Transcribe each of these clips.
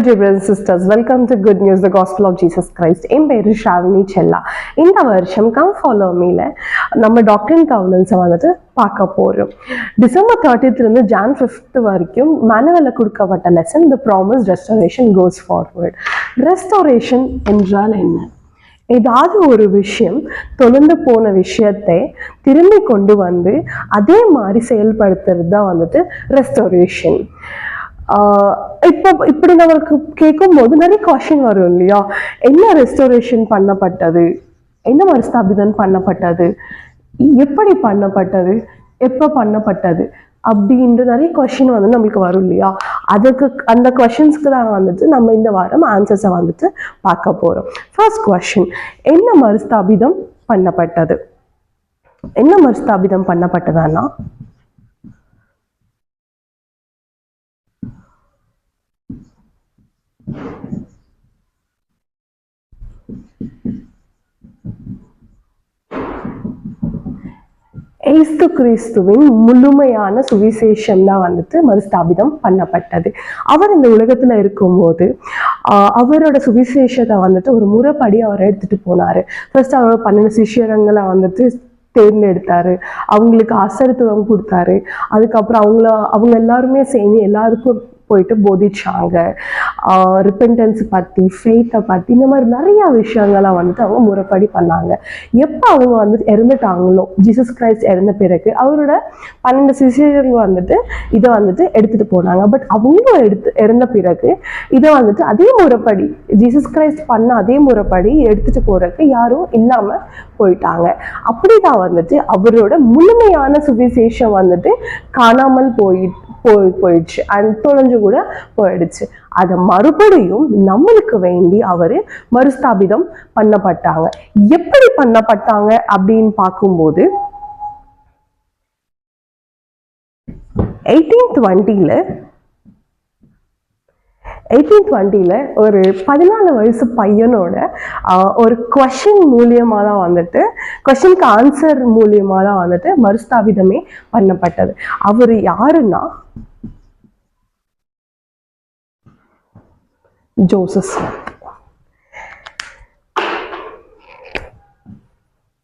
Dear brothers and sisters, welcome to Good News, the Gospel of Jesus Christ. In Peru Shavini Chella. In the version, come follow me. நம்ம டாக்டரின் கவுன்சில்ஸை வந்துட்டு பார்க்க போகிறோம். December 30th John 5th வரைக்கும் மேனுவலில் கொடுக்கப்பட்ட lesson the promise restoration goes forward. Restoration என்றால் என்ன? ஏதாவது ஒரு விஷயம் தொலைந்து போன விஷயத்தை திரும்பி கொண்டு வந்து அதே மாதிரி செயல்படுத்துறது தான் வந்துட்டு ரெஸ்டோரேஷன். இப்போ இப்படி நம்மளுக்கு கேட்கும் போது நிறைய கொஸ்டின் வரும் இல்லையா? என்ன ரெஸ்டோரேஷன் பண்ணப்பட்டது, என்ன மறுஸ்தாபிதம் பண்ணப்பட்டது, எப்படி பண்ணப்பட்டது, எப்போ பண்ணப்பட்டது அப்படின்ற நிறைய கொஸ்டின் வந்து நம்மளுக்கு வரும் இல்லையா? அதுக்கு அந்த கொஸ்டின்ஸ்க்கு தான் வந்துட்டு நம்ம இந்த வாரம் ஆன்சர்ஸை வந்துட்டு பார்க்க போகிறோம். ஃபர்ஸ்ட் கொஸ்டின், என்ன மறுஸ்தாபிதம் பண்ணப்பட்டது? என்ன மறுஸ்தாபிதம் பண்ணப்பட்டதுன்னா ஏசு கிறிஸ்துவின் முழுமையான சுவிசேஷம் தான் வந்துட்டு மறுஸ்தாபிதம் பண்ணப்பட்டது. அவர் இந்த உலகத்துல இருக்கும்போது அவரோட சுவிசேஷத்தை வந்துட்டு ஒரு முறைப்படி அவர் எடுத்துட்டு போனாரு. ஃபர்ஸ்ட் அவரோட 12 சிஷ்யரங்களை வந்துட்டு தேர்ந்தெடுத்தாரு, அவங்களுக்கு ஆசரித்துவம் கொடுத்தாரு. அதுக்கப்புறம் அவங்க எல்லாருமே சேர்ந்து எல்லாருக்கும் போயிட்டு போதிச்சாங்க. ரிப்பெண்டன்ஸ் பற்றி, ஃபெய்த்தை பற்றி, இந்த மாதிரி நிறைய விஷயங்கள்லாம் வந்துட்டு அவங்க முறைப்படி பண்ணாங்க. எப்போ அவங்க வந்துட்டு இறந்துட்டாங்களோ, ஜீசஸ் கிரைஸ்ட் இறந்த பிறகு அவரோட 12 சிஷ்யர்கள் வந்துட்டு இதை வந்துட்டு எடுத்துட்டு போனாங்க. பட் அவங்களும் இறந்த பிறகு இதை வந்துட்டு அதே முறைப்படி ஜீசஸ் கிரைஸ்ட் பண்ண அதே முறைப்படி எடுத்துட்டு போறதுக்கு யாரும் இல்லாம போயிட்டாங்க. அப்படிதான் வந்துட்டு அவரோட முழுமையான சுவிசேஷம் வந்துட்டு காணாமல் போயிடுச்சு அண்ட் தொலைஞ்சு கூட போயிடுச்சு. அதை மறுபடியும் நம்மளுக்கு வேண்டி அவரு மறுஸ்தாபிதம் பண்ணப்பட்டாங்க. எப்படி பண்ணப்பட்டாங்க அப்படின்னு பார்க்கும்போது 1820 ஒரு 14 வயசு பையனோட ஒரு கொஸ்டின் மூலியமா தான் வந்துட்டு, கொஸ்டினுக்கு ஆன்சர் மூலியமா தான் வந்துட்டு மறுஸ்தாபிதமே பண்ணப்பட்டது. அவர் யாருன்னா ஜோசப் ஸ்மித்.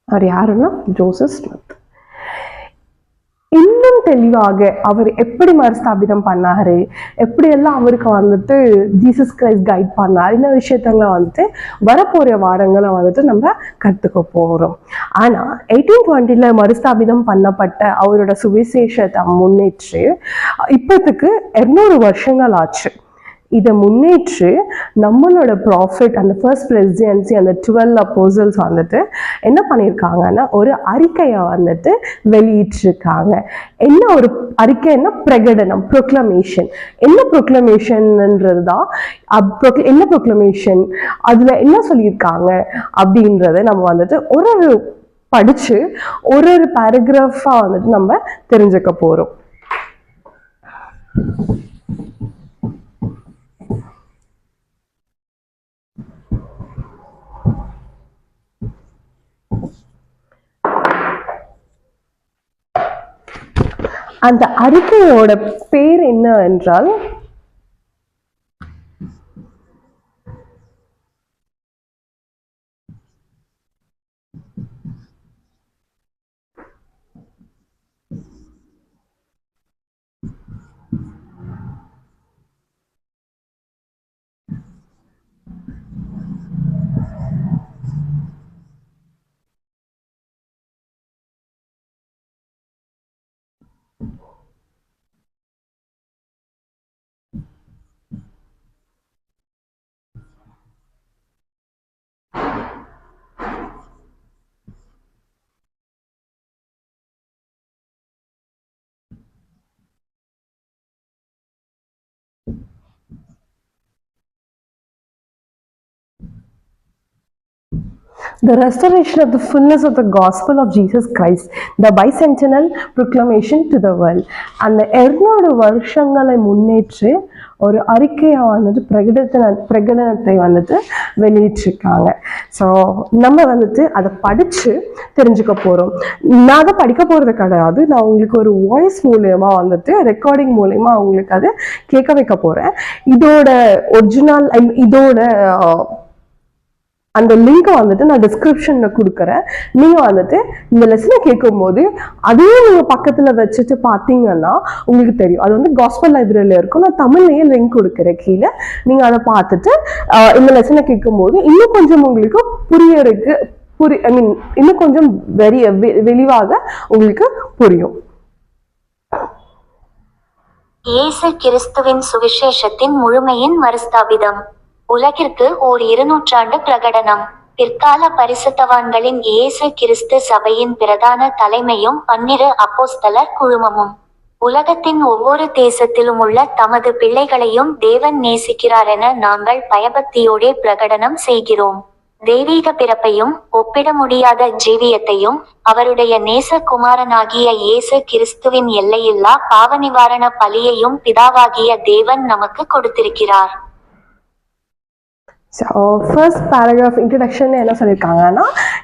அவர் யாருன்னா ஜோசப் ஸ்மித். இன்னும் தெளிவாக அவர் எப்படி மறுஸ்தாபிதம் பண்ணாரு, எப்படியெல்லாம் அவருக்கு வந்துட்டு ஜீசஸ் கிரைஸ்ட் கைட் பண்ணார், இந்த விஷயத்தங்களை வந்துட்டு வரப்போற வாரங்களை வந்துட்டு நம்ம கற்றுக்க போகிறோம். ஆனால் 1820 மறுஸ்தாபிதம் பண்ணப்பட்ட அவரோட சுவிசேஷத்தை முன்னேற்று இப்போத்துக்கு 200 வருஷங்கள் ஆச்சு. இதை முன்னேற்று நம்மளோட ப்ராஃபிட் அந்த ஃபர்ஸ்ட் பிரசிடென்சி அந்த 12 அப்போஸ்டல்ஸ் வந்துட்டு என்ன பண்ணியிருக்காங்கன்னா ஒரு அறிக்கையை வந்துட்டு வெளியிட்டிருக்காங்க. என்ன ஒரு அறிக்கைன்னா பிரகடனம், ப்ரொக்ளமேஷன். என்ன ப்ரொக்ளமேஷன்ன்றது தான் என்ன ப்ரொக்ளமேஷன், அதில் என்ன சொல்லியிருக்காங்க அப்படின்றத நம்ம வந்துட்டு ஒரு படித்து ஒரு பேராகிராஃபாக வந்துட்டு நம்ம தெரிஞ்சுக்க போகிறோம். அந்த அறிக்கையோட பேர் என்ன என்றால் The restoration of the fullness of the gospel of Jesus Christ, the bicentennial proclamation to the world. அந்த 200 வருஷங்களை முன்னேற்று ஒரு அறிக்கையை வந்துட்டு பிரகடனத்தை வந்துட்டு வெளியிட்டிருக்காங்க. ஸோ நம்ம வந்துட்டு அதை படித்து தெரிஞ்சுக்க போகிறோம். நான் அதை படிக்க போகிறது கிடையாது, நான் உங்களுக்கு ஒரு வாய்ஸ் மூலயமா வந்துட்டு ரெக்கார்டிங் மூலயமா உங்களுக்கு அதை கேட்க வைக்க போகிறேன். இதோட ஒரிஜினல் இதோட அந்த லிங்கை வந்துட்டு நான் டிஸ்கிரிப்ஷன்ல கொடுக்குறேன். நீங்க வந்துட்டு இந்த லெசனை கேட்கும் போது அதையும் நீங்க பக்கத்துல வச்சுட்டு பார்த்தீங்கன்னா உங்களுக்கு தெரியும். அது வந்து காஸ்பல் லைப்ரரியில இருக்கும். நான் தமிழ்லயே லிங்க் கொடுக்குறேன் கீழே. நீங்க அதை பார்த்துட்டு இந்த லெசனை கேட்கும் போது இன்னும் கொஞ்சம் உங்களுக்கு புரியறதுக்கு இன்னும் கொஞ்சம் வெளிவாக உங்களுக்கு புரியும். இயேசு கிறிஸ்துவின் சுவிசேஷத்தின் முழுமையின் மறுஸ்தாபிதம். உலகிற்கு ஓர் 200 ஆண்டு பிரகடனம். பிற்கால பரிசுத்தவான்களின் இயேசு கிறிஸ்து சபையின் பிரதான தலைமையும் 12 அப்போஸ்தலர் குழுமமும் உலகத்தின் ஒவ்வொரு தேசத்திலும் உள்ள தமது பிள்ளைகளையும் தேவன் நேசிக்கிறார் என நாங்கள் பயபக்தியோடே பிரகடனம் செய்கிறோம். தெய்வீக பிறப்பையும் ஒப்பிட முடியாத ஜீவியத்தையும் அவருடைய நேச குமாரனாகிய இயேசு கிறிஸ்துவின் எல்லையில்லா பாவ நிவாரண பலியையும் பிதாவாகிய தேவன் நமக்கு கொடுத்திருக்கிறார். ஸோ ஃபர்ஸ்ட் பேராகிராஃப் இன்ட்ரடக்ஷன் என்ன சொல்லியிருக்காங்கன்னா,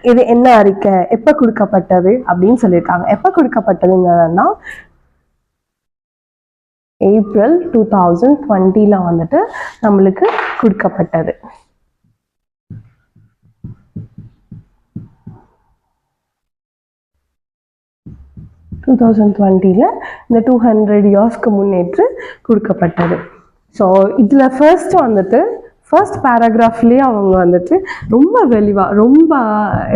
இது என்ன அறிக்கை, எப்போ கொடுக்கப்பட்டது அப்படின்னு சொல்லியிருக்காங்க. எப்போ கொடுக்கப்பட்டதுங்கிறதுனா ஏப்ரல் 2020 வந்துட்டு நம்மளுக்கு கொடுக்கப்பட்டது. இந்த 200 இயர்ஸ்க்கு முன்னேற்று கொடுக்கப்பட்டது. ஸோ இதில் ஃபர்ஸ்ட் பேராகிராஃப்லேயே அவங்க வந்துட்டு ரொம்ப வெளிவாக ரொம்ப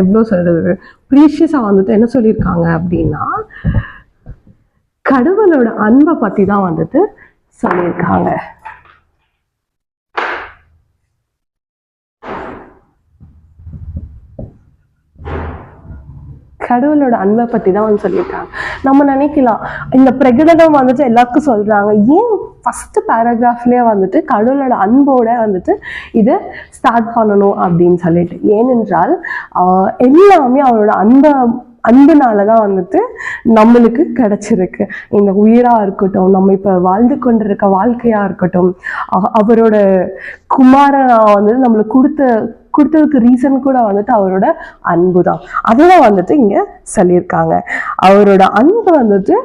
எவ்வளோ சொல்கிறது ப்ரீஷியஸாக வந்துட்டு என்ன சொல்லியிருக்காங்க அப்படின்னா, கடவுளோட அன்பை பற்றி தான் வந்துட்டு சொல்லியிருக்காங்க. கடவுளோட அன்பை பற்றி தான் வந்து சொல்லியிருக்காங்க. நம்ம நினைக்கலாம் இந்த பிரகடனம் வந்துட்டு எல்லாருக்கும் சொல்றாங்க, ஏன் ஃபர்ஸ்ட் பேராகிராஃப்லேயே வந்துட்டு கடவுளோட அன்போட வந்துட்டு இதை ஸ்டார்ட் பண்ணணும் அப்படின்னு சொல்லிட்டு. ஏனென்றால் எல்லாமே அவரோட அன்புனால தான் வந்துட்டு நம்மளுக்கு கிடைச்சிருக்கு. இந்த உயிரா இருக்கட்டும், நம்ம இப்ப வாழ்ந்து கொண்டிருக்க வாழ்க்கையா இருக்கட்டும், அவரோட குமாரனா வந்துட்டு நம்மளுக்கு கொடுத்ததுக்கு ரீசன் கூட வந்துட்டு அவரோட அன்பு தான். அதெல்லாம் வந்துட்டு இங்க சொல்லியிருக்காங்க. அவரோட அன்பு வந்துட்டு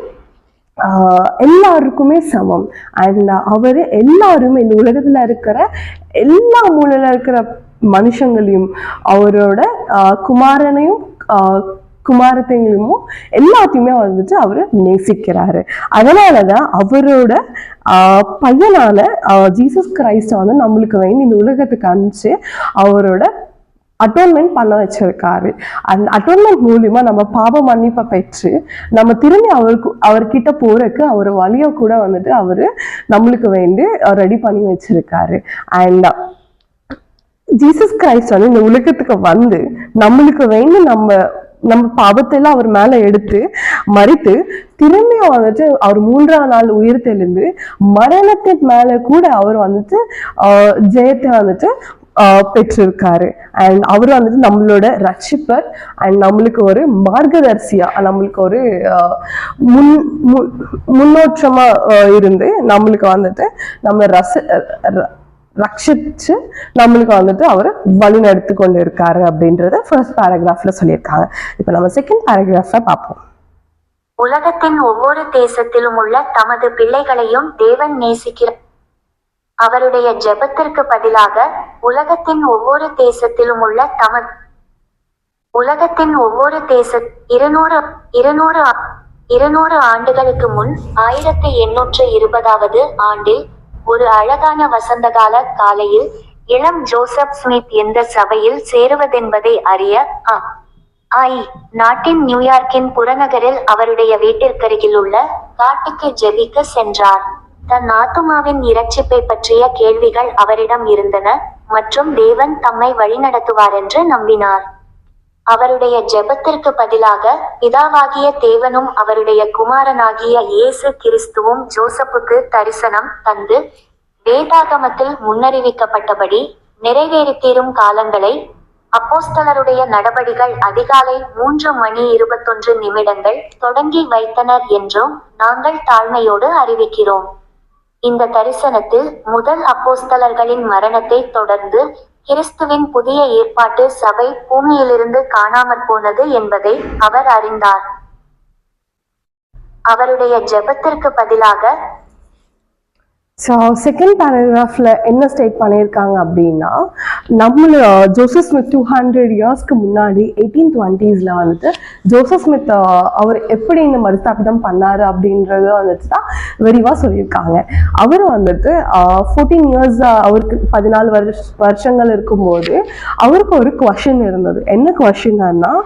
எல்லாருக்குமே சமம். அண்ட் அவரு எல்லாருமே இந்த உலகத்துல இருக்கிற எல்லா மூலையில இருக்கிற மனுஷங்களையும் அவரோட குமாரனையும் குமாரத்தையும் எல்லாத்தையுமே வந்துட்டு அவரு நேசிக்கிறாரு. அதனாலதான் அவரோட பையனான ஜீசஸ் கிரைஸ்ட வந்து நம்மளுக்கு வேண்டி இந்த உலகத்துக்கு அனுப்பிச்சு அவரோட அட்டோன்மெண்ட் பண்ண வச்சிருக்காரு. அந்த அட்டோன்மெண்ட் மூலியமா நம்ம பாவ மன்னிப்பை பெற்று நம்ம திரும்பி அவர்கிட்ட போறதுக்கு அவர் வழியை கூட வந்துட்டு அவரு நம்மளுக்கு வேண்டி ரெடி பண்ணி வச்சிருக்காரு. அண்ட் ஜீசஸ் கிரைஸ்ட் வந்து இந்த உலகத்துக்கு வந்து நம்மளுக்கு வேண்டி நம்ம பாவத்தையெல்லாம் அவர் மேல எடுத்து மறித்து திரும்பி வந்துட்டு அவர் 3ஆம் நாள் உயிர்த்தெழுந்து மரணத்தின் மேல கூட அவர் வந்துட்டு ஜெயத்தை வந்துட்டு பெற்றிருக்காரு. அண்ட் அவர் வந்துட்டு நம்மளோட ரட்சிப்பர் அண்ட் நம்மளுக்கு ஒரு மார்க்கதர்சியா நம்மளுக்கு ஒரு முன்னோற்றமா இருந்து நம்மளுக்கு வந்துட்டு நம்ம ரட்சிச்சு நம்மளுக்கு வந்துட்டு அவர் வழி நடத்தி கொண்டு இருக்காரு அப்படின்றத ஃபர்ஸ்ட் பேராகிராஃப்ல சொல்லியிருக்காங்க. இப்ப நம்ம செகண்ட் பேராகிராஃப பார்ப்போம். உலகத்தின் ஒவ்வொரு தேசத்திலும் உள்ள தமது பிள்ளைகளையும் தேவன் நேசிக்கிறார். அவருடைய ஜெபத்திற்கு பதிலாக உலகத்தின் ஒவ்வொரு தேசத்திலும் உள்ள 200 ஆண்டுகளுக்கு முன் 1820 ஆண்டில் ஒரு அழகான வசந்தகால காலையில் இளம் ஜோசப் ஸ்மித் எந்த சபையில் சேருவதென்பதை அறிய நாட்டின் நியூயார்க்கின் புறநகரில் அவருடைய வீட்டிற்கருகில் உள்ள காட்டுக்கு ஜெபிக்க சென்றார். தன் ஆத்துமாவின் இரட்சிப்பை பற்றிய கேள்விகள் அவரிடம் இருந்தன மற்றும் தேவன் தம்மை வழிநடத்துவார் என்று நம்பினார். அவருடைய ஜெபத்திற்கு பதிலாக பிதாவாகிய தேவனும் அவருடைய குமாரனாகிய இயேசு கிறிஸ்துவும் ஜோசப்புக்கு தரிசனம் தந்து வேதாகமத்தில் முன்னறிவிக்கப்பட்டபடி நிறைவேறித்தீரும் காலங்களை அப்போஸ்தலருடைய நடபடிகள் அதிகாலை 3:21 தொடங்கி வைத்தனர் என்றும் நாங்கள் தாழ்மையோடு அறிவிக்கிறோம். இந்த தரிசனத்தில் முதல் அப்போஸ்தலர்களின் மரணத்தை தொடர்ந்து கிறிஸ்துவின் புதிய ஏற்பாட்டு சபை பூமியிலிருந்து காணாமற் போனது என்பதை அவர் அறிந்தார். அவருடைய ஜெபத்திற்கு பதிலாக ஸோ செகண்ட் பேராகிராஃபில் என்ன ஸ்டேட் பண்ணியிருக்காங்க அப்படின்னா, ஜோசப் ஸ்மித் 200 இயர்ஸ்க்கு முன்னாடி 1820s வந்துட்டு ஜோசப் ஸ்மித் அவர் எப்படி இந்த மறுஸ்தாபிதம் பண்ணாரு அப்படின்றது வந்துட்டு தான் விரிவாக சொல்லியிருக்காங்க. அவர் வந்துட்டு 14 இயர்ஸ், அவருக்கு 14 வருஷங்கள் இருக்கும்போது அவருக்கு ஒரு கொஷின் இருந்தது. என்ன கொஷின்னா,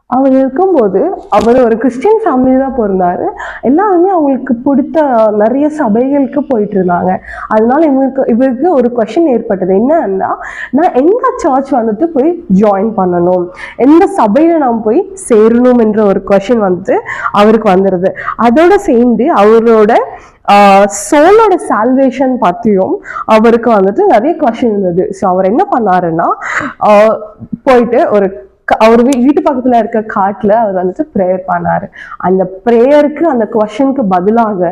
அவர் இருக்கும்போது அவர் ஒரு கிறிஸ்டியன் ஃபேமிலி தான் பிறந்தாரு. எல்லாருமே அவங்களுக்கு பிடித்த நிறைய சபைகளுக்கு போயிட்டு இருந்தாங்க. அதனால இவருக்கு ஒரு கொஷின் ஏற்பட்டது. என்னன்னா, நான் எந்த சர்ச் வந்துட்டு போய் ஜாயின் பண்ணணும், எந்த சபையில நான் போய் சேரணும் என்ற ஒரு கொஷின் வந்துட்டு அவருக்கு வந்துடுது. அதோட சேர்ந்து அவரோட சோலோட சால்வேஷன் பற்றியும் அவருக்கு வந்துட்டு நிறைய கொஷின் இருந்தது. ஸோ அவர் என்ன பண்ணாருன்னா, போயிட்டு அவர் வீட்டு பக்கத்துல இருக்க காட்டுல அவர் வந்துட்டு ப்ரேயர் பண்ணாரு. அந்த ப்ரேயருக்கு, அந்த கொஷனுக்கு பதிலாக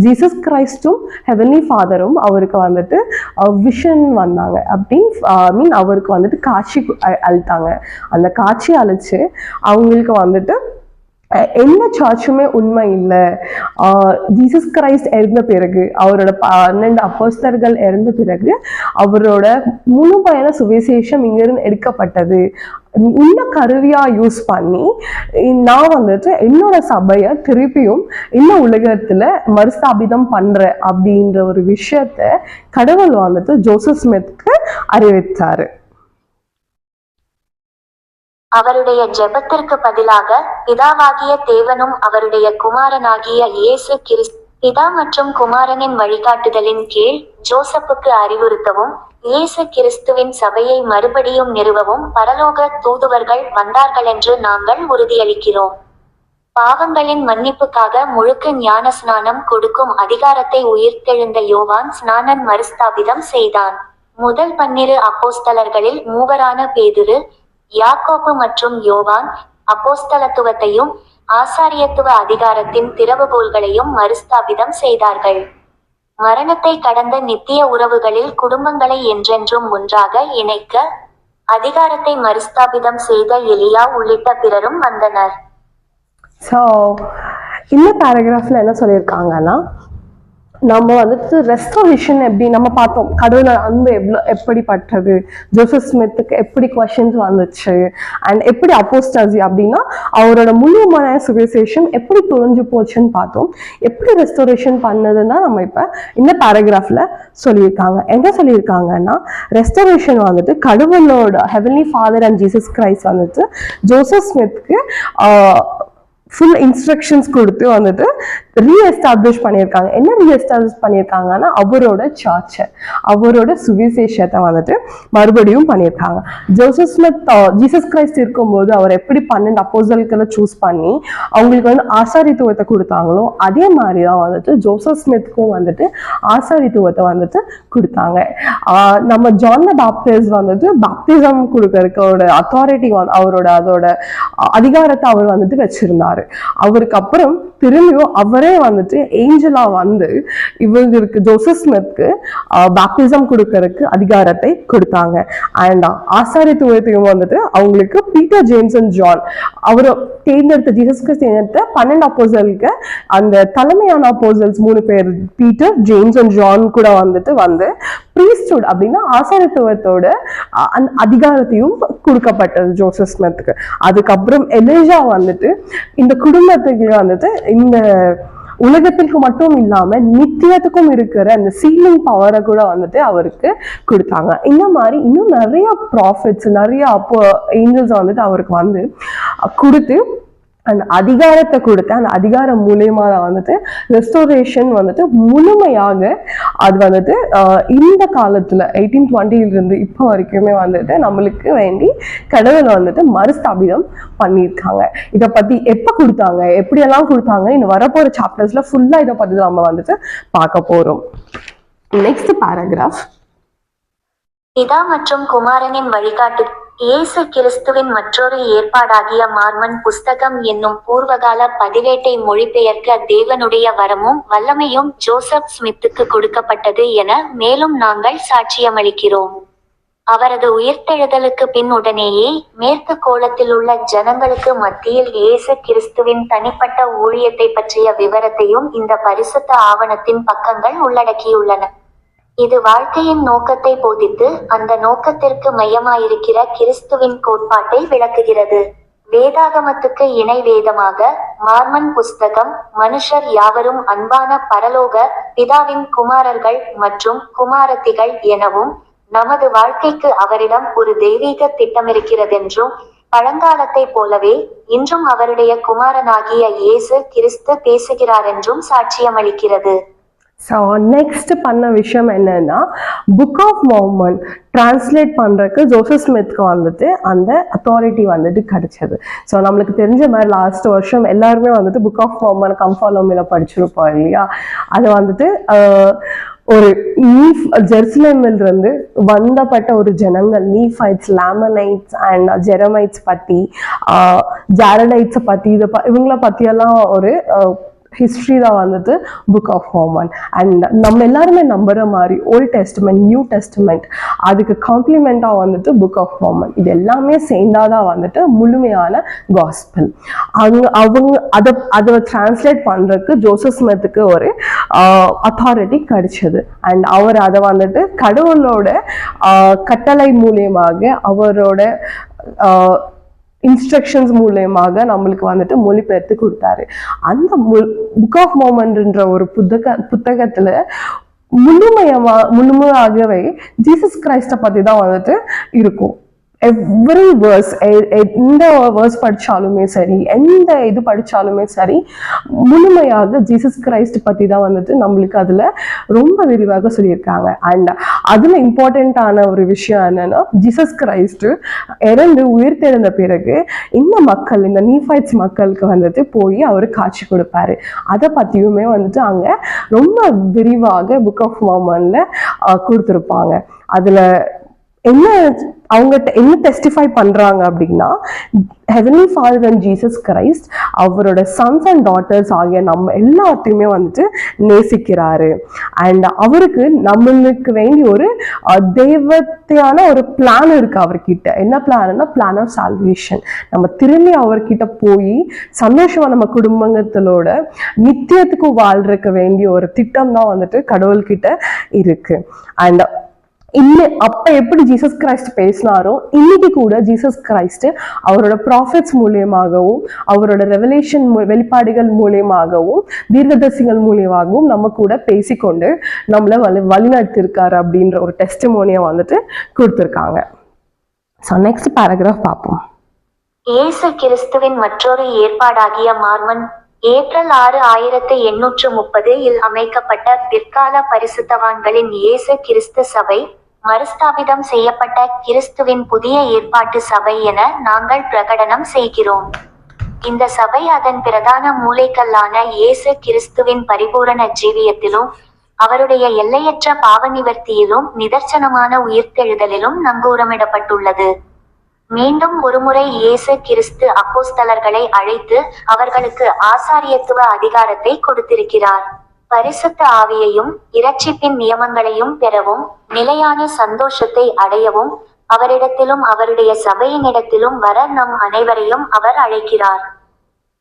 ஜீசஸ் கிரைஸ்டும் ஹெவன்லி ஃபாதரும் அவருக்கு வந்துட்டு விஷன் வந்தாங்க அப்படின்னு அவருக்கு வந்துட்டு காட்சி அளித்தாங்க. அந்த காட்சி அழிச்சு அவங்களுக்கு வந்துட்டு எந்த சர்ச்சுமே உண்மை இல்லை, ஜீசஸ் கிரைஸ்ட் இறந்த பிறகு, அவரோட 12 அப்போஸ்தலர்கள் இறந்த பிறகு அவரோட முழு பயண சுவிசேஷம் இங்கிருந்து எடுக்கப்பட்டது. இந்த கருவியா யூஸ் பண்ணி நான் வந்துட்டு என்னோட சபையை திருப்பியும் இந்த உலகத்துல மறுஸ்தாபிதம் பண்றேன் அப்படின்ற ஒரு விஷயத்த கடவுள் வந்துட்டு ஜோசப் ஸ்மித்க்கு அறிவித்தாரு. அவருடைய ஜெபத்திற்கு பதிலாக பிதாவாகிய தேவனும் அவருடைய குமாரனாகிய இயேசு கிறிஸ்து பிதா மற்றும் குமாரனின் வழிகாட்டுதலின் கீழ் ஜோசப்புக்கு அறிவுறுத்தவும், இயேசு கிறிஸ்துவின் சபையை மறுபடியும் நிறுவவும் பரலோக தூதுவர்கள் வந்தார்களென்று நாங்கள் உறுதியளிக்கிறோம். பாவங்களின் மன்னிப்புக்காக முழுக்க ஞான ஸ்நானம் கொடுக்கும் அதிகாரத்தை உயிர்த்தெழுந்த யோவான் ஸ்நானன் மறுஸ்தாபிதம் செய்தான். முதல் 12 அப்போஸ்தலர்களில் மூவரான பேதுரு, யாக்கோபு மற்றும் யோவான் அப்போஸ்தலத்துவத்தையும் ஆசாரியத்துவ அதிகாரத்தின் திறவுகோல்களையும் மறுஸ்தாபிதம் செய்தார்கள். மரணத்தை கடந்த நித்திய உறவுகளில் குடும்பங்களை என்றென்றும் ஒன்றாக இணைக்க அதிகாரத்தை மறுஸ்தாபிதம் செய்த எலியா உள்ளிட்ட பிறரும் வந்தனர். ஸோ இந்த பேராகிராஃப்ல என்ன சொல்லியிருக்காங்கன்னா, நம்ம வந்துட்டு ரெஸ்டோரேஷன் எப்படி நம்ம பார்த்தோம், கடவுளோட அன்பு எப்படிப்பட்டது, ஜோசப் ஸ்மித்துக்கு எப்படி கொஷின்ஸ் வந்துச்சு, அண்ட் எப்படி அப்போஸ்டசி அப்படின்னா அவரோட முழுமையான சுவிசேஷம் எப்படி தொலைஞ்சு போச்சுன்னு பார்த்தோம். எப்படி ரெஸ்டோரேஷன் பண்ணதுன்னா நம்ம இப்போ இந்த பேராகிராஃப்ல சொல்லியிருக்காங்க. என்ன சொல்லியிருக்காங்கன்னா, ரெஸ்டோரேஷன் வந்துட்டு கடவுளோட heavenly father and Jesus Christ வந்துட்டு ஜோசப் ஸ்மித்க்கு ஃபுல் இன்ஸ்ட்ரக்ஷன்ஸ் கொடுத்து வந்துட்டு ரீஎஸ்டாப்ளிஷ் பண்ணியிருக்காங்க. என்ன ரீஎஸ்டாப்ளிஷ் பண்ணியிருக்காங்கன்னா, அவரோட சர்ச்சை, அவரோட சுவிசேஷத்தை வந்துட்டு மறுபடியும் பண்ணியிருக்காங்க. ஜோசப் ஸ்மித் ஜீசஸ் கிரைஸ்ட் இருக்கும்போது அவர் எப்படி 12 அப்போஸ்தலர்களை சூஸ் பண்ணி அவங்களுக்கு வந்து ஆசாரித்துவத்தை கொடுத்தாங்களோ அதே மாதிரி தான் வந்துட்டு ஜோசப் ஸ்மித்க்கும் வந்துட்டு ஆசாரித்துவத்தை வந்துட்டு கொடுத்தாங்க. நம்ம ஜான் த பேப்டிஸ்ட் வந்துட்டு பேப்டிசம் கொடுக்கறதுக்கு அத்தாரிட்டி அதோட அதிகாரத்தை அவர் வந்துட்டு வச்சிருந்தாரு. அவருக்கு அப்புறம் திரும்பியும் அவரே வந்துட்டு ஏஞ்சலா வந்து இவங்களுக்கு ஜோசப் ஸ்மித்க்கு பேப்டிசம் கொடுக்கறதுக்கு அதிகாரத்தை கொடுத்தாங்க. அண்ட் ஆசாரித்துவத்தையும் வந்துட்டு அவங்களுக்கு பீட்டர், ஜேம்ஸ் அண்ட் ஜான் அவரை தேர்ந்தெடுத்த ஜீசஸ் கிறிஸ்து தேர்ந்தெடுத்த 12 அப்போஸ்தலருக்கு அந்த தலைமையான அப்போஸ்தலர்ஸ் 3 பேர் பீட்டர், ஜேம்ஸ் அண்ட் ஜான் கூட வந்துட்டு பிரீஸ்ட்ஹுட் அப்படின்னா ஆசாரித்துவத்தோட அந்த அதிகாரத்தையும் கொடுக்கப்பட்டது ஜோசப் ஸ்மித்க்கு. அதுக்கப்புறம் எலிஜா வந்துட்டு இந்த குடும்பத்துக்கு வந்துட்டு இந்த உலகத்திற்கு மட்டும் இல்லாம நித்தியத்துக்கும் இருக்கிற அந்த சீலிங் பவரை கூட வந்துட்டு அவருக்கு கொடுத்தாங்க. இந்த மாதிரி இன்னும் நிறைய ப்ராஃபிட்ஸ், நிறைய ஏஞ்சல்ஸ் வந்துட்டு அவருக்கு வந்து கொடுத்து அந்த அதிகாரத்தை கொடுத்து அந்த அதிகாரம் மூலியமா வந்துட்டு ரெஸ்டோரேஷன் வந்துட்டு முழுமையாக அது வந்துட்டு இந்த காலத்துல 1820 இருந்து இப்போ வரைக்குமே வந்துட்டு நம்மளுக்கு வேண்டி கடவுள் வந்துட்டு மறுஸ்தாபிதம் பண்ணியிருக்காங்க. இதை பத்தி எப்ப கொடுத்தாங்க, எப்படியெல்லாம் கொடுத்தாங்க, இன்னும் வரப்போற சாப்டர்ஸ்ல ஃபுல்லா இதை பத்தி நம்ம வந்துட்டு பார்க்க போறோம். Next paragraph. பிதா மற்றும் குமாரனின் வழிகாட்டு இயேசு கிறிஸ்துவின் மற்றொரு ஏற்பாடாகிய மார்மன் புஸ்தகம் என்னும் பூர்வகால பதிவேட்டை மொழிபெயர்க்க தேவனுடைய வரமும் வல்லமையும் ஜோசப் ஸ்மித்துக்கு கொடுக்கப்பட்டது என மேலும் நாங்கள் சாட்சியமளிக்கிறோம். அவரது உயிர்த்தெழுதலுக்கு பின் உடனேயே மேற்கு கோளத்தில் உள்ள ஜனங்களுக்கு மத்தியில் இயேசு கிறிஸ்துவின் தனிப்பட்ட ஊழியத்தை பற்றிய விவரத்தையும் இந்த பரிசுத்த ஆவணத்தின் பக்கங்கள் உள்ளடக்கியுள்ளன. இது வாழ்க்கையின் நோக்கத்தை போதித்து அந்த நோக்கத்திற்கு மையமாயிருக்கிற கிறிஸ்துவின் கோட்பாட்டை விளக்குகிறது. வேதாகமத்துக்கு இணை வேதமாக மார்மன் புஸ்தகம் மனுஷர் யாவரும் அன்பான பரலோக பிதாவின் குமாரர்கள் மற்றும் குமாரத்திகள் எனவும் நமது வாழ்க்கைக்கு அவரிடம் ஒரு தெய்வீக திட்டமிருக்கிறதென்றும் பழங்காலத்தைப் போலவே இன்றும் அவருடைய குமாரனாகிய இயேசு கிறிஸ்து பேசுகிறாரென்றும் சாட்சியமளிக்கிறது. ஸோ நெக்ஸ்ட் பண்ண விஷயம் என்னன்னா, புக் ஆஃப் மார்மன் டிரான்ஸ்லேட் பண்ணுறதுக்கு ஜோசப் ஸ்மித்க்கு வந்துட்டு அந்த அத்தாரிட்டி வந்துட்டு கிடைச்சது. ஸோ நம்மளுக்கு தெரிஞ்ச மாதிரி லாஸ்ட் வருஷம் எல்லாருமே வந்துட்டு புக் ஆஃப் மார்மன் கம்ஃபாலோமில படிச்சிருப்போம் இல்லையா. அது வந்துட்டு ஒரு ஜெருசலேமில் இருந்து வந்தப்பட்ட ஒரு ஜனங்கள் நீஃபைட்ஸ், லாமனைட்ஸ் அண்ட் ஜெரமைட்ஸ் பற்றி, ஜாரடைட்ஸை பற்றி இவங்கள பற்றியெல்லாம் ஒரு ஹிஸ்ட்ரி தான் வந்துட்டு புக் ஆஃப் மார்மன். அண்ட் நம்ம எல்லாருமே நம்புற மாதிரி ஓல்ட் டெஸ்டமெண்ட், நியூ டெஸ்டமெண்ட், அதுக்கு காம்ப்ளிமெண்ட்டாக வந்துட்டு புக் ஆஃப் மார்மன். இது எல்லாமே சேர்ந்தாதான் வந்துட்டு முழுமையான காஸ்பல். அதை டிரான்ஸ்லேட் பண்ணுறதுக்கு ஜோசப் ஸ்மித்துக்கு ஒரு அத்தாரிட்டி கிடைச்சது. அண்ட் அவர் அதை வந்துட்டு கடவுளோட கட்டளை மூலியமாக அவரோட இன்ஸ்ட்ரக்ஷன்ஸ் மூலயமாக நம்மளுக்கு வந்துட்டு மொழிபெயர்த்து கொடுத்தாரு. அந்த புக் ஆஃப் மார்மன்ன்ற ஒரு புத்தகத்துல முழுமையாகவே ஜீசஸ் கிரைஸ்ட பத்தி தான் வந்துட்டு இருக்கும். எவ்ரி வேர்ஸ், எந்த வேர்ஸ் படித்தாலுமே சரி, எந்த இது படித்தாலுமே சரி, முழுமையாக ஜீசஸ் கிரைஸ்ட் பற்றி தான் வந்துட்டு நம்மளுக்கு அதில் ரொம்ப விரிவாக சொல்லியிருக்காங்க. அண்ட் அதில் இம்பார்ட்டண்ட்டான ஒரு விஷயம் என்னன்னா, ஜீசஸ் கிரைஸ்ட் இறந்து உயிர்த்தெழுந்த பிறகு இந்த மக்கள், இந்த நீஃபைட்ஸ் மக்களுக்கு வந்துட்டு போய் அவர் காட்சி கொடுப்பாரு. அதை பற்றியுமே வந்துட்டு அங்கே ரொம்ப விரிவாக புக் ஆஃப் மார்மனில் கொடுத்துருப்பாங்க. அதில் அவங்க என்ன டெஸ்டிஃபை பண்றாங்க அப்படின்னா, heavenly father and Jesus Christ அவரோட சன்ஸ் அண்ட் டாட்டர்ஸ் ஆகிய நம்ம எல்லாத்தையுமே வந்துட்டு நேசிக்கிறாரு. அண்ட் அவருக்கு நம்மளுக்கு வேண்டி ஒரு தெய்வத்தையான ஒரு பிளான் இருக்கு அவர்கிட்ட. என்ன பிளான்னா, பிளான் ஆஃப் சால்வேஷன். நம்ம திரும்பி அவர்கிட்ட போய் சந்தோஷமா நம்ம குடும்பங்களோட நித்தியத்துக்கு வாழ்றதுக்கு வேண்டிய ஒரு திட்டம் தான் வந்துட்டு கடவுள்கிட்ட இருக்கு. அண்ட் அப்ப எப்படி ஜீசஸ் கிரைஸ்ட் பேசினாரோ, இன்னைக்கு கூட ஜீசஸ் கிரைஸ்ட் அவரோட ப்ராஃபிட்ஸ் மூலியமாகவும் அவரோட ரெவலேஷன் வெளிப்பாடுகள் மூலியமாகவும் தீர்க்கதரிசிகள் மூலியமாகவும் நம்ம கூட பேசிக்கொண்டு நம்மளை வழிநடத்திருக்காரு அப்படின்ற ஒரு டெஸ்டிமோனியை வந்துட்டு கொடுத்துருக்காங்க. ஸோ நெக்ஸ்ட் பேராகிராஃப் பார்ப்போம். இயேசு கிறிஸ்துவின் மற்றொரு ஏற்பாடாகிய மார்மன் ஏப்ரல் 6, 1830 இல் அமைக்கப்பட்ட பிற்கால பரிசுத்தவான்களின் இயேசு கிறிஸ்து சபை, மறுஸ்தாபிதம் செய்யப்பட்ட கிறிஸ்துவின் புதிய ஏற்பாட்டு சபை என நாங்கள் பிரகடனம் செய்கிறோம். இந்த சபை அதன் பிரதான மூலைக்கல்லான இயேசு கிறிஸ்துவின் பரிபூரண ஜீவியத்திலும் அவருடைய எல்லையற்ற பாவநிவர்த்தியிலும் நிதர்சனமான உயிர்த்தெழுதலிலும் நங்கூரமிடப்பட்டுள்ளது. மீண்டும் ஒருமுறை இயேசு கிறிஸ்து அப்போஸ்தலர்களை அழைத்து அவர்களுக்கு ஆசாரியத்துவ அதிகாரத்தை கொடுத்திருக்கிறார். பரிசுத்த ஆவியையும் இரட்சிப்பின் நியமங்களையும் பெறவும் நிலையான சந்தோஷத்தை அடையவும் அவரிடத்திலும் அவருடைய சபையினிடத்திலும் வர நம் அனைவரையும் அவர் அழைக்கிறார்.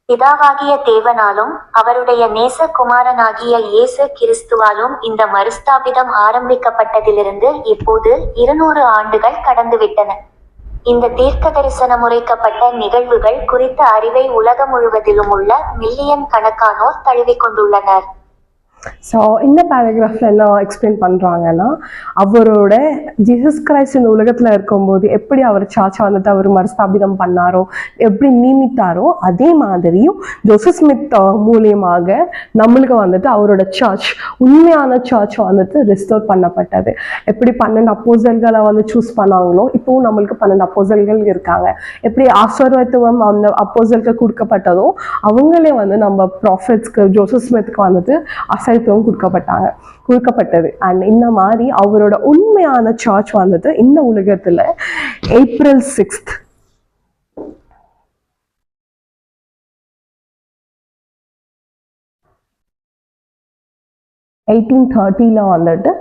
பிதாவாகிய தேவனாலும் அவருடைய நேச குமாரனாகிய இயேசு கிறிஸ்துவாலும் இந்த மறுஸ்தாபிதம் ஆரம்பிக்கப்பட்டதிலிருந்து இப்போது 200 ஆண்டுகள் கடந்துவிட்டன. இந்த தீர்க்க தரிசனம் உரைக்கப்பட்ட நிகழ்வுகள் குறித்த அறிவை உலகம் முழுவதிலும் உள்ள மில்லியன் கணக்கானோர் தழுவிக்கொண்டுள்ளனர். ஸோ இந்த பேராகிராஃபில் என்ன எக்ஸ்பிளைன் பண்ணுறாங்கன்னா, அவரோட ஜீசஸ் கிரைஸ்ட் இந்த உலகத்தில் இருக்கும்போது எப்படி அவர் சர்ச்சை வந்துட்டு அவர் மறுஸ்தாபிதம் பண்ணாரோ, எப்படி நியமித்தாரோ, அதே மாதிரியும் ஜோசப் ஸ்மித் மூலியமாக நம்மளுக்கு வந்துட்டு அவரோட சர்ச், உண்மையான சர்ச் வந்துட்டு ரிஸ்டோர் பண்ணப்பட்டது. எப்படி 12 அப்போஸ்தலர்களை வந்து சூஸ் பண்ணாங்களோ, இப்போவும் நம்மளுக்கு 12 அப்போஸ்தலர்கள் இருக்காங்க. எப்படி ஆசீர்வாதத்துவம் அந்த அப்போஸ்தலருக்கு கொடுக்கப்பட்டதோ, அவங்களே வந்து நம்ம ப்ராஃபிட்ஸ்க்கு ஜோசப் ஸ்மித்க்கு வந்துட்டு ஆசாரித்துவம் கொடுக்கப்பட்டது. அண்ட் இந்த மாதிரி அவரோட உண்மையான சர்ச் வந்துட்டு இந்த உலகத்துல April 6th 1830 வந்துட்டு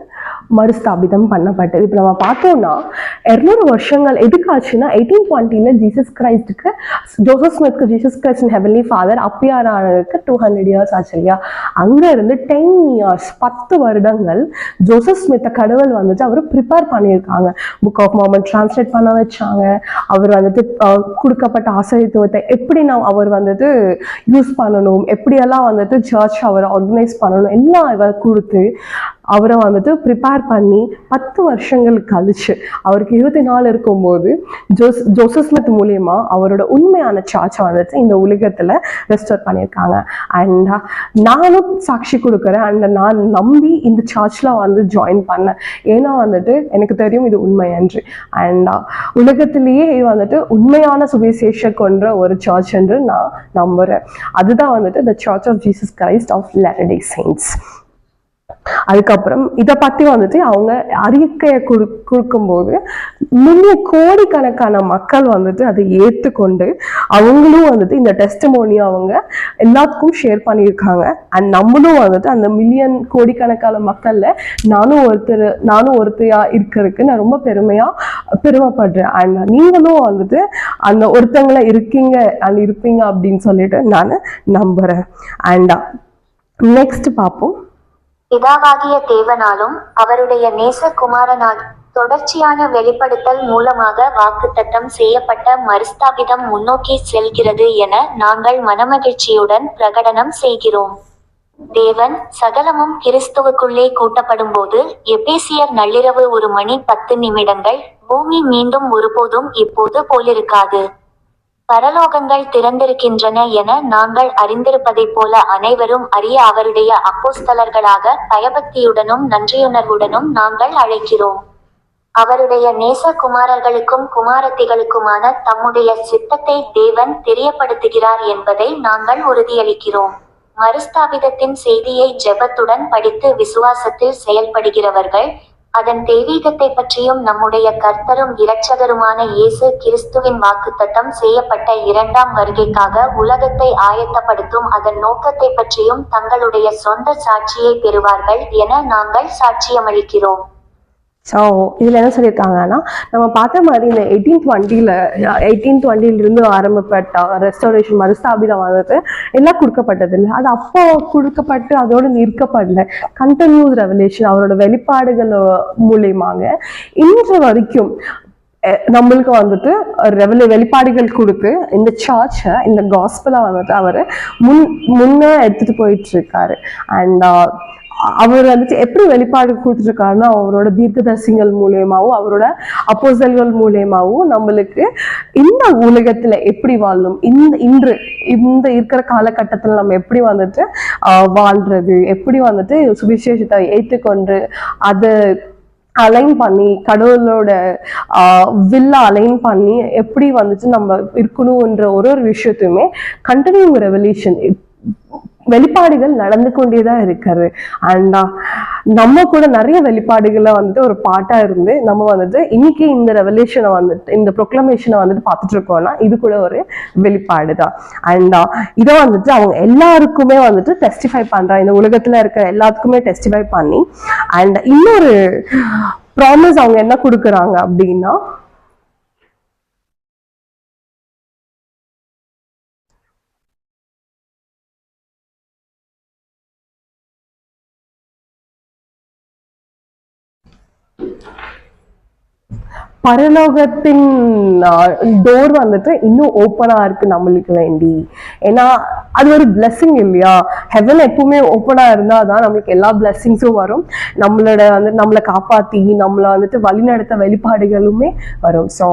மறுஸ்தாபிதம் பண்ணப்பட்டது. இப்போ நம்ம பார்த்தோம்னா 200 வருஷங்கள் எதுக்காச்சுன்னா 1820 ஜீசஸ் கிரைஸ்டுக்கு ஜோசப் ஸ்மித்க்கு Jesus Christ heavenly father appear ஆனதுக்கு 200 இயர்ஸ் ஆச்சு இல்லையா. அங்க இருந்து 10 இயர்ஸ் 10 வருடங்கள் ஜோசப் ஸ்மித்தை கடவுள் வந்துட்டு அவர் ப்ரிப்பேர் பண்ணியிருக்காங்க. புக் ஆஃப் மார்மன் டிரான்ஸ்லேட் பண்ண வச்சாங்க. அவர் வந்துட்டு கொடுக்கப்பட்ட ஆசிரியத்துவத்தை எப்படி அவர் வந்துட்டு யூஸ் பண்ணணும், எப்படியெல்லாம் வந்துட்டு சர்ச் அவர் ஆர்கனைஸ் பண்ணணும் எல்லாம் இவர் கொடுத்து அவரை வந்துட்டு ப்ரிப்பேர் பண்ணி 10 வருஷங்கள் கழிச்சு அவருக்கு 24 இருக்கும்போது ஜோசப் ஸ்மித் மூலியமா அவரோட உண்மையான சர்ச்சை வந்துட்டு இந்த உலகத்துல ரெஸ்டோர் பண்ணியிருக்காங்க. அண்ட் நானும் சாட்சி கொடுக்குறேன். அண்ட் நான் நம்பி இந்த சர்ச்ல வந்து ஜாயின் பண்ணேன். ஏன்னா வந்துட்டு எனக்கு தெரியும் இது உண்மை என்று. அண்ட் உலகத்திலேயே இது வந்துட்டு உண்மையான சுவிசேஷம் கொன்ற ஒரு சர்ச் என்று நான் நம்புறேன். அதுதான் வந்துட்டு the church of Jesus Christ of latter day saints. அதுக்கப்புறம் இதை பத்தி வந்துட்டு அவங்க அறிக்கையை கொடுக்கும்போது கோடிக்கணக்கான மக்கள் வந்துட்டு அதை ஏற்றுக்கொண்டு அவங்களும் வந்துட்டு இந்த டெஸ்டிமோனி அவங்க எல்லாத்துக்கும் ஷேர் பண்ணியிருக்காங்க. அண்ட் நம்மளும் வந்துட்டு அந்த கோடிக்கணக்கான மக்கள்ல நானும் ஒருத்தையா இருக்கிறதுக்கு நான் ரொம்ப பெருமைப்படுறேன். அண்ட் நீங்களும் வந்துட்டு அந்த ஒருத்தங்களை இருப்பீங்க அப்படின்னு சொல்லிட்டு நான் நம்புறேன். அண்ட் நெக்ஸ்ட் பார்ப்போம். பிதாவாகிய தேவனாலும் அவருடைய நேசகுமாரனால் தொடர்ச்சியான வெளிப்படுத்தல் மூலமாக வாக்குத்தத்தம் செய்யப்பட்ட மறுஸ்தாபிதம் முன்னோக்கி செல்கிறது என நாங்கள் மனமகிழ்ச்சியுடன் பிரகடனம் செய்கிறோம். தேவன் சகலமும் கிறிஸ்துவுக்குள்ளே கூட்டப்படும்போது எபேசியர் நள்ளிரவு 1:10 பூமி மீண்டும் ஒருபோதும் இப்போது போலிருக்காது. பரலோகங்கள் திறந்திருக்கின்றன என நாங்கள் அறிந்திருப்பதைப் போல அனைவரும் அறிய அவருடைய அப்போஸ்தலர்களாக பயபக்தியுடனும் நன்றியுணர்வுடனும் நாங்கள் அழைக்கிறோம். அவருடைய நேச குமாரர்களுக்கும் குமாரத்திகளுக்குமான தம்முடைய சித்தத்தை தேவன் தெரியப்படுத்துகிறார் என்பதை நாங்கள் உறுதியளிக்கிறோம். மறுஸ்தாபிதத்தின் செய்தியை ஜெபத்துடன் படித்து விசுவாசத்தில் செயல்படுகிறவர்கள் அதன் தெய்வீகத்தை பற்றியும் நம்முடைய கர்த்தரும் இரட்சகருமான இயேசு கிறிஸ்துவின் வாக்குத்தத்தம் செய்யப்பட்ட 2ஆம் வருகைக்காக உலகத்தை ஆயத்தப்படுத்தும் அதன் நோக்கத்தை பற்றியும் தங்களுடைய சொந்த சாட்சியை பெறுவார்கள் என நாங்கள் சாட்சியமளிக்கிறோம். ஸோ இதில் என்ன சொல்லியிருக்காங்கன்னா, நம்ம பார்த்த மாதிரி இந்த 1820 ஆரம்பப்பட்ட ரெஸ்டோரேஷன் மறுஸ்தாபிதம் வந்துட்டு எல்லாம் கொடுக்கப்பட்டது இல்லை. அது அப்போ கொடுக்கப்பட்டு அதோடு நிற்கப்படல. கண்டினியூஸ் ரெவலேஷன் அவரோட வெளிப்பாடுகள் மூலியமாக இன்று வரைக்கும் நம்மளுக்கு வந்துட்டு வெளிப்பாடுகள் கொடுத்து இந்த சர்ச்சை இந்த காஸ்பலை வந்துட்டு அவர் முன்ன எடுத்துட்டு போயிட்டு இருக்காரு. அண்ட் அவர் வந்துட்டு எப்படி வெளிப்பாடு கொடுத்துருக்காருன்னா அவரோட தீர்க்கதரிசிகள் மூலியமாவும் அவரோட அப்போஸ்தலர்கள் மூலியமாவும் நம்மளுக்கு இந்த உலகத்துல எப்படி வாழணும், இந்த இருக்கிற காலகட்டத்துல நம்ம எப்படி வந்துட்டு வாழ்றது, எப்படி வந்துட்டு சுவிசேஷத்தை ஏற்றுக்கொண்டு அதை அலைன் பண்ணி கடவுளோட வில்ல அலைன் பண்ணி எப்படி வந்துட்டு நம்ம இருக்கணும்ன்ற ஒரு விஷயத்தையுமே கண்டினியூ ரெவல்யூஷன் வெளிப்பாடுகள் நடந்து கொண்டேதான் இருக்காரு. அண்ட் நம்ம கூட நிறைய வெளிப்பாடுகளை வந்துட்டு ஒரு பாட்டா இருந்து நம்ம வந்துட்டு இன்னைக்கு இந்த ரெவல்யூஷனை வந்துட்டு இந்த ப்ரொக்ளமேஷனை வந்துட்டு பார்த்துட்டு இருக்கோம்னா இது கூட ஒரு வெளிப்பாடு தான். அண்ட் இதை வந்துட்டு அவங்க எல்லாருக்குமே வந்துட்டு டெஸ்டிஃபை பண்றாங்க, இந்த உலகத்துல இருக்க எல்லாத்துக்குமே டெஸ்டிஃபை பண்ணி. அண்ட் இன்னொரு ப்ராமிஸ் அவங்க என்ன கொடுக்குறாங்க அப்படின்னா, பரலோகத்தின் டோர் வந்துட்டு இன்னும் ஓப்பனா இருக்கு நம்மளுக்கு வேண்டி. ஏன்னா அது ஒரு பிளெஸிங் இல்லையா. ஹெவன் எப்பவுமே ஓப்பனா இருந்தா தான் நம்மளுக்கு எல்லா பிளெஸிங்ஸும் வரும். நம்மளை காப்பாத்தி நம்மளை வந்துட்டு வழிநடத்த வெளிப்பாடுகளுமே வரும். ஸோ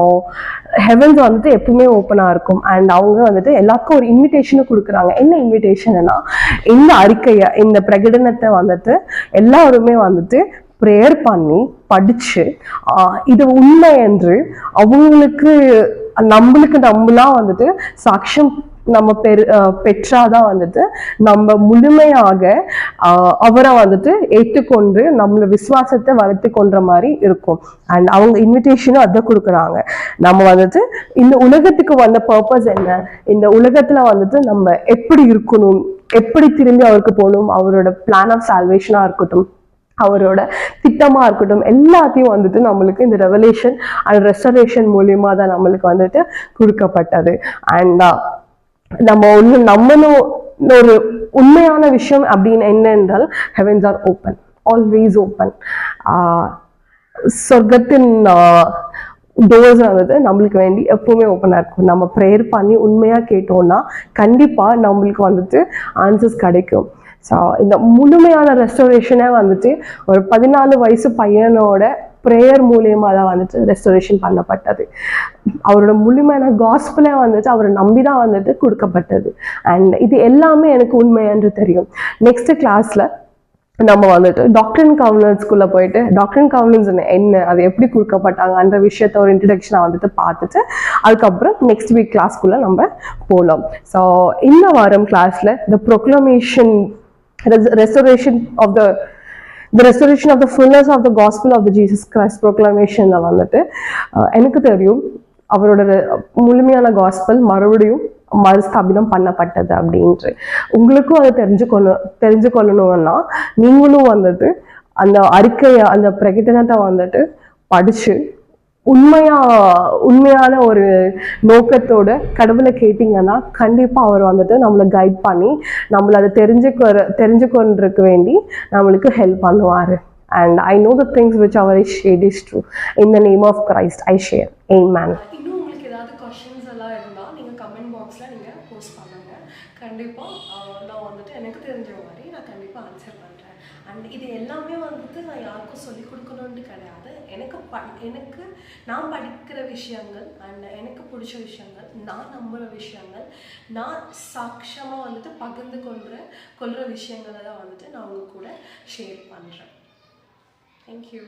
ஹெவன்ஸ் வந்துட்டு எப்பவுமே ஓப்பனா இருக்கும். அண்ட் அவங்க வந்துட்டு எல்லாருக்கும் ஒரு இன்விடேஷனும் கொடுக்குறாங்க. என்ன இன்விடேஷன்னா, இந்த அறிக்கையை இந்த பிரகடனத்தை வந்துட்டு எல்லாருமே வந்துட்டு ப்ரேயர் பண்ணி படிச்சு இது உண்மை என்று அவங்களுக்கு நம்மளா வந்துட்டு சாட்சியம் நம்ம பெற்றாதான் வந்துட்டு நம்ம முழுமையாக அவரை வந்துட்டு ஏற்றுக்கொண்டு நம்மள விசுவாசத்தை வளர்த்து கொண்ட மாதிரி இருக்கும். அண்ட் அவங்க இன்விடேஷனும் அதை கொடுக்குறாங்க. நம்ம வந்துட்டு இந்த உலகத்துக்கு வந்த பர்பஸ் என்ன, இந்த உலகத்துல வந்துட்டு நம்ம எப்படி இருக்கணும், எப்படி திரும்பி அவருக்கு போகணும், அவரோட பிளான் ஆஃப் சால்வேஷனா இருக்கட்டும், அவரோட திட்டமா இருக்கட்டும், எல்லாத்தையும் வந்துட்டு நம்மளுக்கு இந்த ரெவலேஷன் அண்ட் ரெஸ்டரேஷன் மூலியமா தான் நம்மளுக்கு வந்துட்டு கொடுக்கப்பட்டது. அண்ட் நம்மளும் ஒரு உண்மையான விஷயம் அப்படின்னு என்ன என்றால், heavens are open, always open. சொர்க்கத்தின் டோர்ஸ் வந்துட்டு நம்மளுக்கு வேண்டி எப்பவுமே ஓப்பனா இருக்கும். நம்ம ப்ரேயர் பண்ணி உண்மையா கேட்டோம்னா கண்டிப்பா நம்மளுக்கு வந்துட்டு ஆன்சர்ஸ் கிடைக்கும். ஸோ இந்த முழுமையான ரெஸ்டோரேஷனே வந்துட்டு ஒரு 14 வயசு பையனோட ப்ரேயர் மூலியமா தான் வந்துட்டு ரெஸ்டோரேஷன் பண்ணப்பட்டது. அவரோட முழுமையான காஸ்பலே வந்துட்டு அவரை நம்பிதான் வந்துட்டு கொடுக்கப்பட்டது. அண்ட் இது எல்லாமே எனக்கு உண்மை என்று தெரியும். நெக்ஸ்ட் கிளாஸ்ல நம்ம வந்துட்டு டாக்டரின் கவுன்சில்ஸ்குள்ள போயிட்டு டாக்டரின் கவுன்சில்ஸ் என்ன, அது எப்படி கொடுக்கப்பட்டாங்க அந்த விஷயத்த ஒரு இன்ட்ரடக்ஷனை வந்துட்டு பார்த்துட்டு அதுக்கப்புறம் நெக்ஸ்ட் வீக் கிளாஸ்க்குள்ள நம்ம போகலாம். ஸோ இந்த வாரம் கிளாஸ்ல த proclamation restoration of the fullness of the gospel of the Jesus Christ proclamation வந்துட்டு எனக்கு தெரியும் அவரோட முழுமையான காஸ்பல் மறுபடியும் மறுஸ்தாபிதம் பண்ணப்பட்டது அப்படின்ட்டு. உங்களுக்கும் அதை தெரிஞ்சுக்கொள்ளணும்னா நீங்களும் வந்துட்டு அந்த அறிக்கையை, அந்த பிரகடனத்தை வந்துட்டு படிச்சு உண்மையான ஒரு நோக்கத்தோட கடவுளை கேட்டீங்கன்னா கண்டிப்பா அவர் வந்துட்டு நம்மளை கைட் பண்ணி நம்மள அதை தெரிஞ்சுக்கொண்டிருக்க வேண்டி நம்மளுக்கு ஹெல்ப் பண்ணுவாரு. And I know the things which our shared is true. In the name of Christ, I share. Amen. இன்னும் உங்களுக்கு ஏதாவது கொஸ்டின்ஸ் எல்லாம் இருந்தால் நீங்கள் கமெண்ட் பாக்ஸில் நீங்கள் போஸ்ட் பண்ணுங்க. கண்டிப்பாக நான் வந்துட்டு எனக்கு தெரிஞ்ச மாதிரி நான் கண்டிப்பாக ஆன்சர் பண்ணுறேன். அண்ட் இது எல்லாமே வந்துட்டு நான் யாருக்கும் சொல்லிக் கொடுக்கணுன்ட்டு கிடையாது. எனக்கு நான் படிக்கிற விஷயங்கள் அண்ட் எனக்கு பிடிச்ச விஷயங்கள், நான் நம்புகிற விஷயங்கள், நான் சாட்சியமாக வந்துட்டு பகிர்ந்து கொள்கிற விஷயங்களை தான் வந்துட்டு நான் உங்க கூட ஷேர் பண்ணுறேன். Thank you.